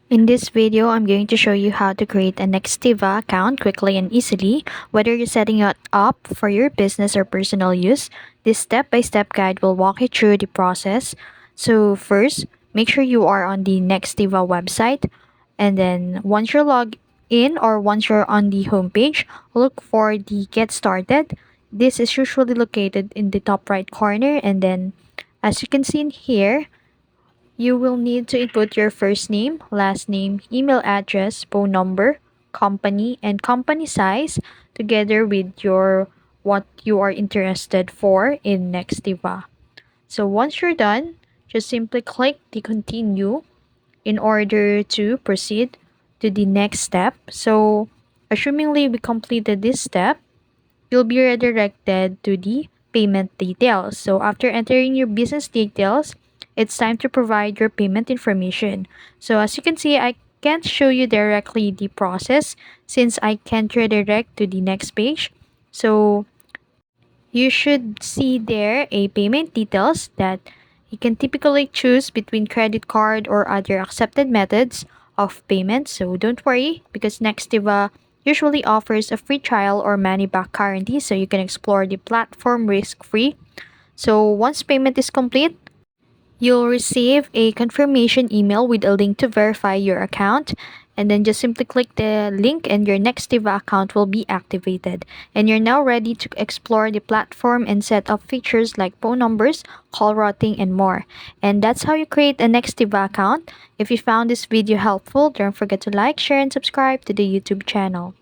In this video, I'm going to show you how to create a Nextiva account quickly and easily. Whether you're setting it up for your business or personal use, this step-by-step guide will walk you through the process. So first, make sure you are on the Nextiva website. And then once you're logged in or once you're on the homepage, look for the Get Started. This is usually located in the top right corner. And then as you can see in here, you will need to input your first name, last name, email address, phone number, company, and company size together with your what you are interested for in Nextiva. So once you're done, just simply click the continue in order to proceed to the next step. So assumingly we completed this step, you'll be redirected to the payment details. So after entering your business details, it's time to provide your payment information. So as you can see, I can't show you directly the process since I can't redirect to the next page. So you should see there a payment details that you can typically choose between credit card or other accepted methods of payment. So don't worry because Nextiva usually offers a free trial or money back guarantee so you can explore the platform risk free. So once payment is complete, you'll receive a confirmation email with a link to verify your account, and then just simply click the link and your Nextiva account will be activated. And you're now ready to explore the platform and set up features like phone numbers, call routing, and more. And that's how you create a Nextiva account. If you found this video helpful, don't forget to like, share, and subscribe to the YouTube channel.